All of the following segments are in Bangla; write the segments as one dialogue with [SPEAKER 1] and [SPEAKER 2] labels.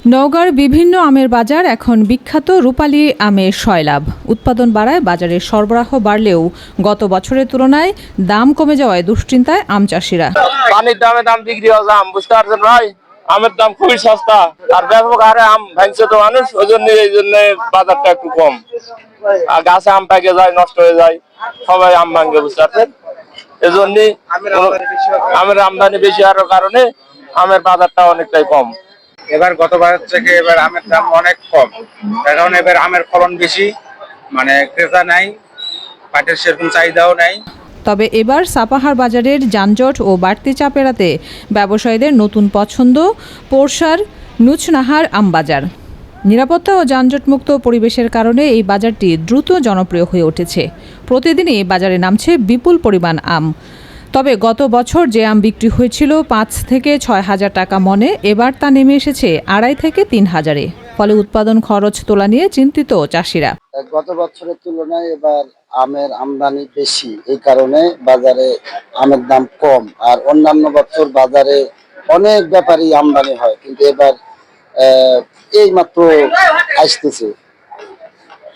[SPEAKER 1] নওগাঁর বিভিন্ন আমের বাজার এখন বিখ্যাত রূপালী আমের সয়লাভ। উৎপাদন বাড়ায় বাজারের সরবরাহ বাড়লেও গত বছরের তুলনায় দাম কমে যাওয়ায় দুশ্চিন্তায় আম চাষিরা।
[SPEAKER 2] পানির দামে দাম বিক্রি হচ্ছে, আম বুঝতে পারছেন ভাই, আমের দাম খুবই সস্তা আর ব্যাপক হারে আম ভাঙছে তো মানুষ, ওই জন্য বাজারটা একটু কম। আর গাছে আম পেকে যায়, নষ্ট হয়ে যায়, সবাই আম ভাঙবে, বুঝতে পারছেন। এই জন্য আমের আমদানি বেশি হওয়ার কারণে আমের বাজারটা অনেকটাই কম।
[SPEAKER 3] এবার গতবার থেকে এবার আমের দাম অনেক কম, কারণ এবার আমের ফলন বেশি, মানে ক্রেতা নাই, পাটের সেরকম চাহিদাও নাই।
[SPEAKER 1] তবে এবার সাপাহার বাজারের যানজট ও বাড়তি চাপ এড়াতে ব্যবসায়ীদের নতুন পছন্দ পোরশার নুচনাহার আম বাজার। নিরাপত্তা ও যানজটমুক্ত পরিবেশের কারণে এই বাজারটি দ্রুত জনপ্রিয় হয়ে উঠেছে। প্রতিদিনই বাজারে নামছে বিপুল পরিমাণ আম। তবে গত বছর যে আম বিক্রি হয়েছিল 5 থেকে 6 হাজার টাকা মনে, এবার তা নেমে এসেছে 2.5 থেকে 3 হাজারে। ফলে উৎপাদন খরচ তোলা নিয়ে চিন্তিত চাষিরা।
[SPEAKER 4] গত বছরের তুলনায় এবার আমের আমদানি বেশি, এই কারণে বাজারে আমের দাম কম। আর অন্যান্য বছর বাজারে অনেক ব্যাপারী আমদানি হয়, কিন্তু এবার এই মাত্র আসতেছে,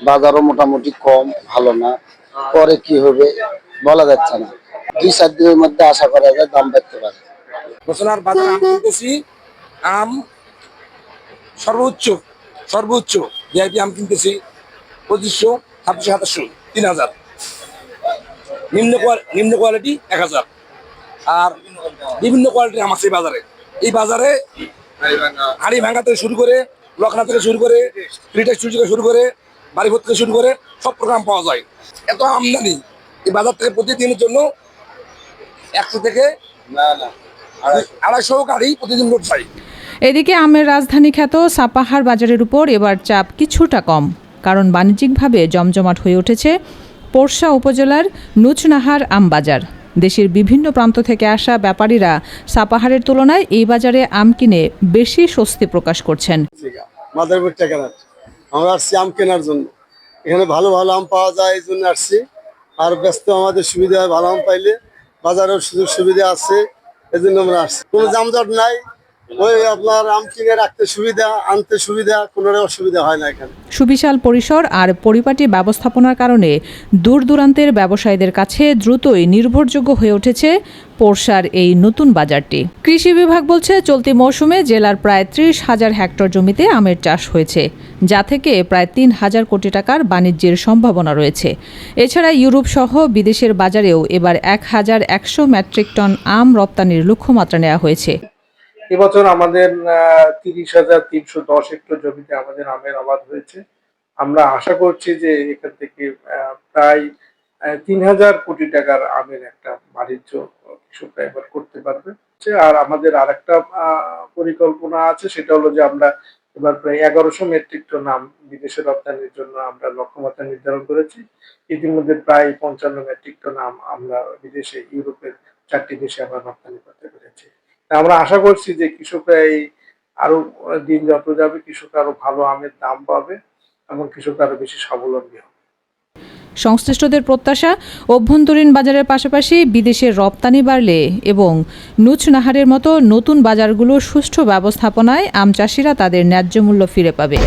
[SPEAKER 4] বাজারও মোটামুটি কম, ভালো না। পরে কি হবে বলা যাচ্ছে না, 2-4 দিনের মধ্যে আশা করা যায় দাম বাড়তে পারে।
[SPEAKER 5] বছর বাজার আম কিনতেছি, আম সর্বোচ্চ ভিআইপি আম কিনতেছি 2500, 2600, 3000, নিম্ন কোয়ালিটি 1000। আর বিভিন্ন কোয়ালিটির আম আছে এই বাজারে হাড়ি ভাঙা থেকে শুরু করে, লখনা থেকে শুরু করে, ফ্রিটেক্স থেকে শুরু করে, বাড়িভোর থেকে শুরু করে সব প্রোগ্রাম পাওয়া যায়। এত আমদানি এই বাজার থেকে প্রতিদিনের জন্য 100 থেকে 250 গাড়ি প্রতিদিন লোড যায়।
[SPEAKER 1] এদিকে আমের রাজধানী খ্যাত সাপাহার বাজারের উপর এবার চাপ কিছুটা কম, কারণ বাণিজ্যিকভাবে জমজমাট হয়ে উঠেছে পোরশা উপজেলার নুচনাহার আম বাজার। দেশের বিভিন্ন প্রান্ত থেকে আসা ব্যাপারীরা সাপাহারের তুলনায় এই বাজারে আম কিনে বেশি স্বস্তি প্রকাশ করছেন।
[SPEAKER 6] আমরা আসছি আম কেনার জন্য, এখানে ভালো ভালো আম পাওয়া যায়, এই জন্য আসছি। আর ব্যস্ত আমাদের সুবিধা হয়, ভালো আম পাইলে বাজারের সুযোগ সুবিধা আছে, এই জন্য আমরা আসছি। কোনো যানজট নাই, ওই আপনার আম কিনে রাখতে সুবিধা, আনতে সুবিধা, কোনো অসুবিধা হয় না এখানে।
[SPEAKER 1] সুবিশাল পরিসর আর পরিপাটি ব্যবস্থাপনার কারণে দূর দূরান্তের ব্যবসায়ীদের কাছে দ্রুতই নির্ভরযোগ্য হয়ে উঠেছে পোরশার এই নতুন বাজারটি। কৃষি বিভাগ বলছে চলতি মৌসুমে জেলার প্রায় 30,000 হেক্টর জমিতে আমের চাষ হয়েছে, যা থেকে প্রায় 3,000 কোটি টাকার বাণিজ্যের সম্ভাবনা রয়েছে। এছাড়া ইউরোপ সহ বিদেশের বাজারেও এবার 1,100 মেট্রিক টন আম রপ্তানির লক্ষ্যমাত্রা নেওয়া হয়েছে।
[SPEAKER 7] এবছর আমাদের 30,310 হেক্টর জমিতে আমাদের আমের আবাদ হয়েছে। আমরা আশা করছি যে এখান থেকে প্রায় 3,000 কোটি টাকার আমের একটা বাণিজ্য কৃষকরা এবার করতে পারবে। আর আমাদের আরেকটা পরিকল্পনা আছে, সেটা হলো যে আমরা এবার প্রায় 1100 মেট্রিক টন আম বিদেশে রপ্তানির জন্য আমরা লক্ষ্যমাত্রা নির্ধারণ করেছি। ইতিমধ্যে প্রায় 55 মেট্রিক টন আম আমরা বিদেশে, ইউরোপের 4টি দেশে আমরা রপ্তানি করতে পেরেছি। আমরা আশা করছি যে কৃষকরা এই আরো দিন যত যাবে, কৃষকরা আরো ভালো আমের দাম পাবে এবং কৃষকরা আরো বেশি স্বাবলম্বী হবে।
[SPEAKER 1] সংশ্লিষ্টদের প্রত্যাশা, অভ্যন্তরীণ বাজারের পাশাপাশি বিদেশের রপ্তানি বাড়লে এবং নুচনাহারের মতো নতুন বাজারগুলোর সুষ্ঠু ব্যবস্থাপনায় আম চাষিরা তাদের ন্যায্য মূল্য ফিরে পাবে।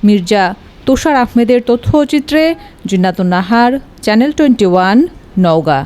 [SPEAKER 1] মির্জা তুষার আহমেদের তথ্যচিত্রে জিন্নাতুন নাহার, চ্যানেল 21, নওগাঁ।